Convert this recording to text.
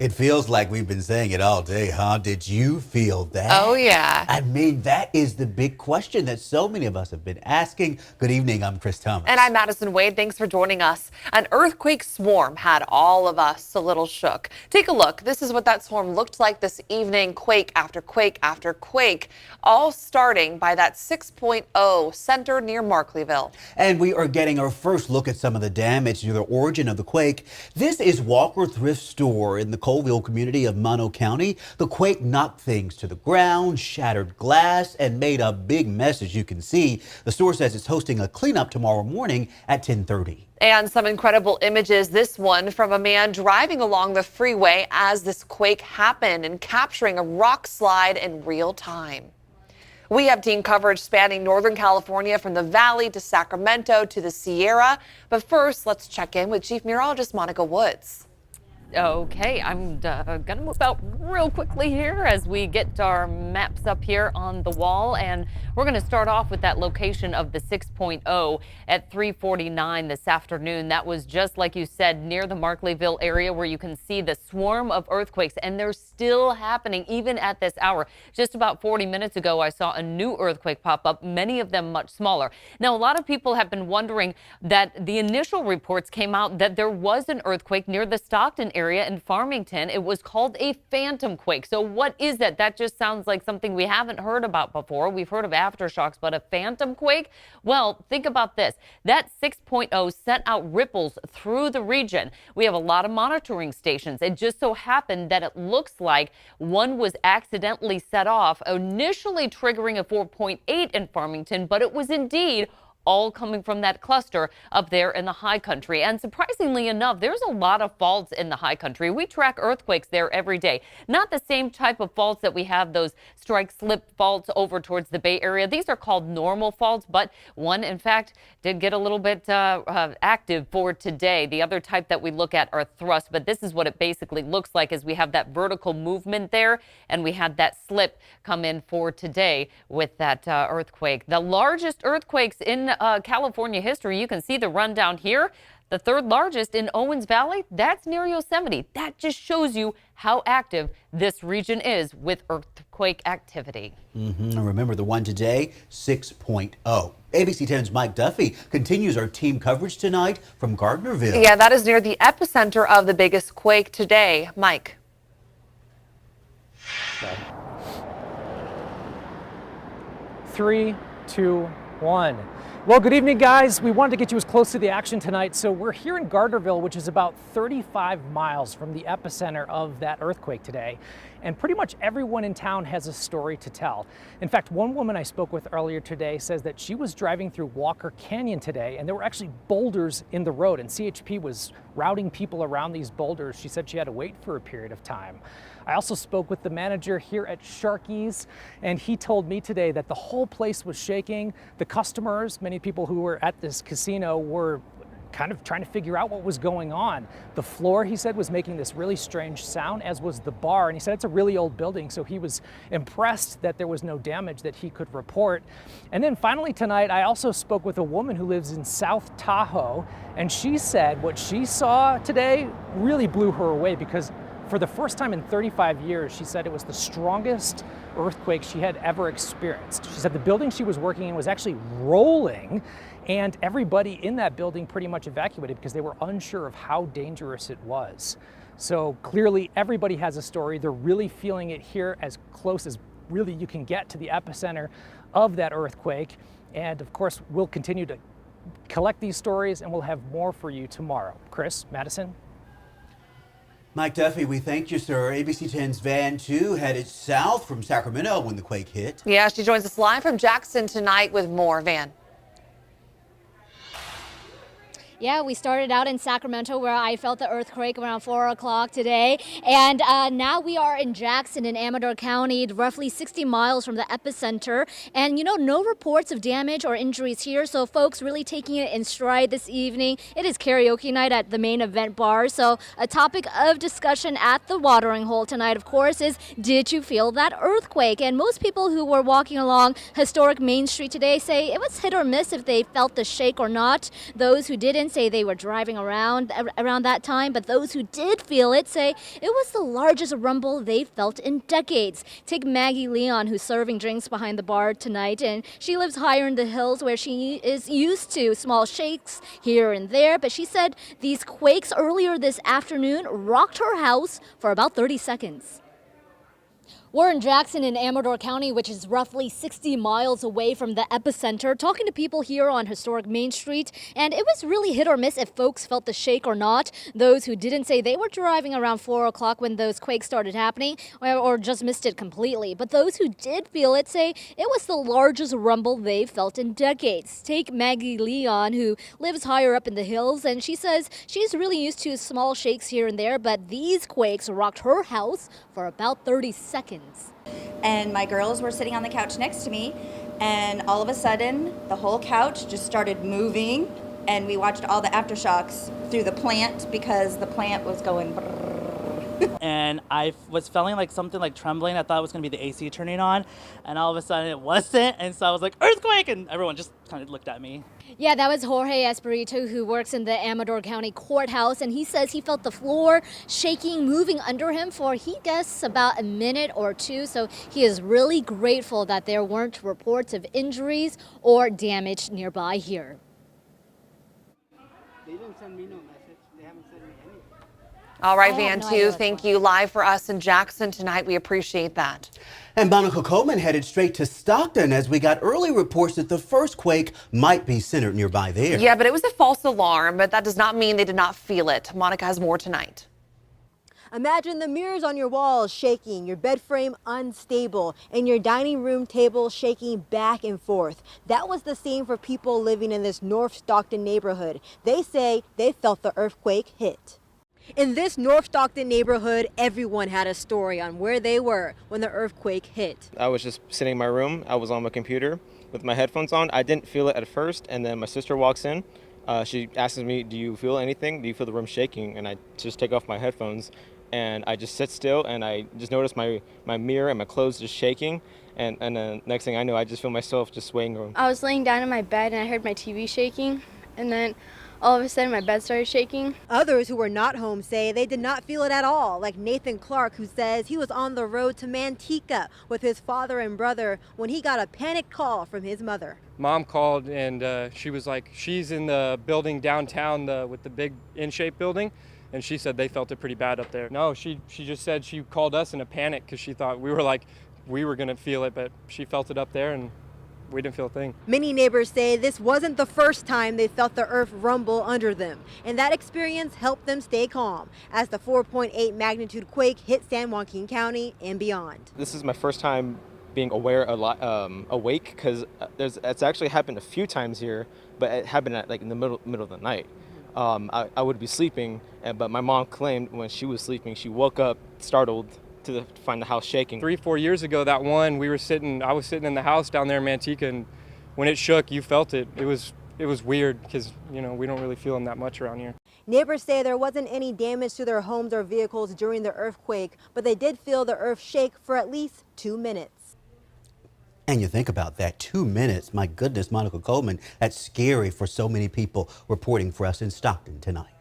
It feels like we've been saying it all day, huh? Did you feel that? Oh, yeah. I mean, that is the big question that so many of us have been asking. Good evening, I'm Chris Thomas. And I'm Madison Wade. Thanks for joining us. An earthquake swarm had all of us a little shook. Take a look. This is what that swarm looked like this evening. Quake after quake after quake, all starting by that 6.0 center near Markleeville. And we are getting our first look at some of the damage to the origin of the quake. This is Walker Thrift Store in the Colville community of Mono County. The quake knocked things to the ground, shattered glass, and made a big mess, as you can see. The store says it's hosting a cleanup tomorrow morning at 10:30. And some incredible images. This one from a man driving along the freeway as this quake happened and capturing a rock slide in real time. We have team coverage spanning Northern California from the Valley to Sacramento to the Sierra. But first, let's check in with Chief Meteorologist Monica Woods. Okay, I'm gonna move out real quickly here as we get our maps up here on the wall, and we're gonna start off with that location of the 6.0 at 3:49 this afternoon. That was just like you said, near the Markleeville area where you can see the swarm of earthquakes, and they're still happening even at this hour. Just about 40 minutes ago, I saw a new earthquake pop up, many of them much smaller. Now, a lot of people have been wondering that the initial reports came out that there was an earthquake near the Stockton area in Farmington. It was called a phantom quake. So what is that? That just sounds like something we haven't heard about before. We've heard of aftershocks, but a phantom quake? Well, think about this. That 6.0 sent out ripples through the region. We have a lot of monitoring stations. It just so happened that it looks like one was accidentally set off, initially triggering a 4.8 in Farmington, but it was indeed all coming from that cluster up there in the high country. And surprisingly enough, there's a lot of faults in the high country. We track earthquakes there every day. Not the same type of faults that we have, those strike slip faults over towards the Bay Area. These are called normal faults, but one, in fact, did get a little bit active for today. The other type that we look at are thrusts, but this is what it basically looks like as we have that vertical movement there, and we had that slip come in for today with that earthquake. The largest earthquakes in California history. You can see the rundown here. The third largest in Owens Valley, that's near Yosemite. That just shows you how active this region is with earthquake activity. And remember the one today, 6.0. ABC 10's Mike Duffy continues our team coverage tonight from Gardnerville. Yeah, that is near the epicenter of the biggest quake today. Mike. Three, two, one. Well, good evening, guys. We wanted to get you as close to the action tonight, so we're here in Gardnerville, which is about 35 miles from the epicenter of that earthquake today. And pretty much everyone in town has a story to tell. In fact, one woman I spoke with earlier today says that she was driving through Walker Canyon today, and there were actually boulders in the road, and CHP was routing people around these boulders. She said she had to wait for a period of time. I also spoke with the manager here at Sharky's, and he told me today that the whole place was shaking. The customers, many people who were at this casino, were kind of trying to figure out what was going on. The floor, he said, was making this really strange sound, as was the bar. And he said it's a really old building, so he was impressed that there was no damage that he could report. And then finally tonight, I also spoke with a woman who lives in South Tahoe, and she said what she saw today really blew her away, because for the first time in 35 years, she said it was the strongest earthquake she had ever experienced. She said the building she was working in was actually rolling, and everybody in that building pretty much evacuated because they were unsure of how dangerous it was. So clearly everybody has a story. They're really feeling it here, as close as really you can get to the epicenter of that earthquake. And of course, we'll continue to collect these stories, and we'll have more for you tomorrow. Chris, Madison. Mike Duffy, we thank you, sir. ABC 10's Van 2 headed south from Sacramento when the quake hit. Yeah, she joins us live from Jackson tonight with more. Van. Yeah, we started out in Sacramento, where I felt the earthquake around 4 o'clock today. And now we are in Jackson in Amador County, roughly 60 miles from the epicenter. And, you know, no reports of damage or injuries here. So folks really taking it in stride this evening. It is karaoke night at the main event bar. So a topic of discussion at the watering hole tonight, of course, is did you feel that earthquake? And most people who were walking along historic Main Street today say it was hit or miss if they felt the shake or not. Those who didn't didn't say they were driving around that time, but those who did feel it say it was the largest rumble they've felt in decades. Take Maggie Leon, who's serving drinks behind the bar tonight, and she lives higher in the hills where she is used to small shakes here and there, but she said these quakes earlier this afternoon rocked her house for about 30 seconds. We're in Jackson in Amador County, which is roughly 60 miles away from the epicenter, talking to people here on historic Main Street, and it was really hit or miss if folks felt the shake or not. Those who didn't say they were driving around 4 o'clock when those quakes started happening or just missed it completely. But those who did feel it say it was the largest rumble they've felt in decades. Take Maggie Leon, who lives higher up in the hills, and she says she's really used to small shakes here and there, but these quakes rocked her house for about 30 seconds. And my girls were sitting on the couch next to me, and all of a sudden the whole couch just started moving, and we watched all the aftershocks through the plant because the plant was going brrr. And I was feeling like something like trembling. I thought it was going to be the AC turning on, and all of a sudden it wasn't, and so I was like, earthquake, and everyone just kind of looked at me. Yeah, that was Jorge Espirito, who works in the Amador County Courthouse, and he says he felt the floor shaking, moving under him for, he guessed, about a minute or two. So he is really grateful that there weren't reports of injuries or damage nearby here. They didn't send me no message. They haven't sent me anything. All right, I Van have no idea Tu, what's thank going you live for us in Jackson tonight. We appreciate that. And Monica Coleman headed straight to Stockton as we got early reports that the first quake might be centered nearby there. Yeah, but it was a false alarm, but that does not mean they did not feel it. Monica has more tonight. Imagine the mirrors on your walls shaking, your bed frame unstable, and your dining room table shaking back and forth. That was the scene for people living in this North Stockton neighborhood. They say they felt the earthquake hit. In this North Stockton neighborhood, everyone had a story on where they were when the earthquake hit. I was just sitting in my room. I was on my computer with my headphones on. I didn't feel it at first, and then my sister walks in. She asks me, "Do you feel anything? Do you feel the room shaking?" And I just take off my headphones, and I just sit still, and I just notice my mirror and my clothes just shaking. And then next thing I know, I just feel myself just swaying around. I was laying down in my bed, and I heard my TV shaking, and then all of a sudden my bed started shaking. Others who were not home say they did not feel it at all, like Nathan Clark, who says he was on the road to Manteca with his father and brother when he got a panicked call from his mother. Mom called, and she was like, she's in the building downtown with the big in-shape building, and she said they felt it pretty bad up there. No, she just said she called us in a panic because she thought we were gonna feel it, but she felt it up there and we didn't feel a thing. Many neighbors say this wasn't the first time they felt the earth rumble under them, and that experience helped them stay calm as the 4.8 magnitude quake hit San Joaquin County and beyond. This is my first time being awake, because it's actually happened a few times here, but it happened at in the middle of the night. I would be sleeping, but my mom claimed when she was sleeping, she woke up startled to find the house shaking. 3-4 years ago, that one, I was sitting in the house down there in Manteca, and when it shook, you felt it. It was weird because, we don't really feel them that much around here. Neighbors say there wasn't any damage to their homes or vehicles during the earthquake, but they did feel the earth shake for at least 2 minutes. And you think about that, 2 minutes. My goodness, Monica Coleman, that's scary for so many people reporting for us in Stockton tonight.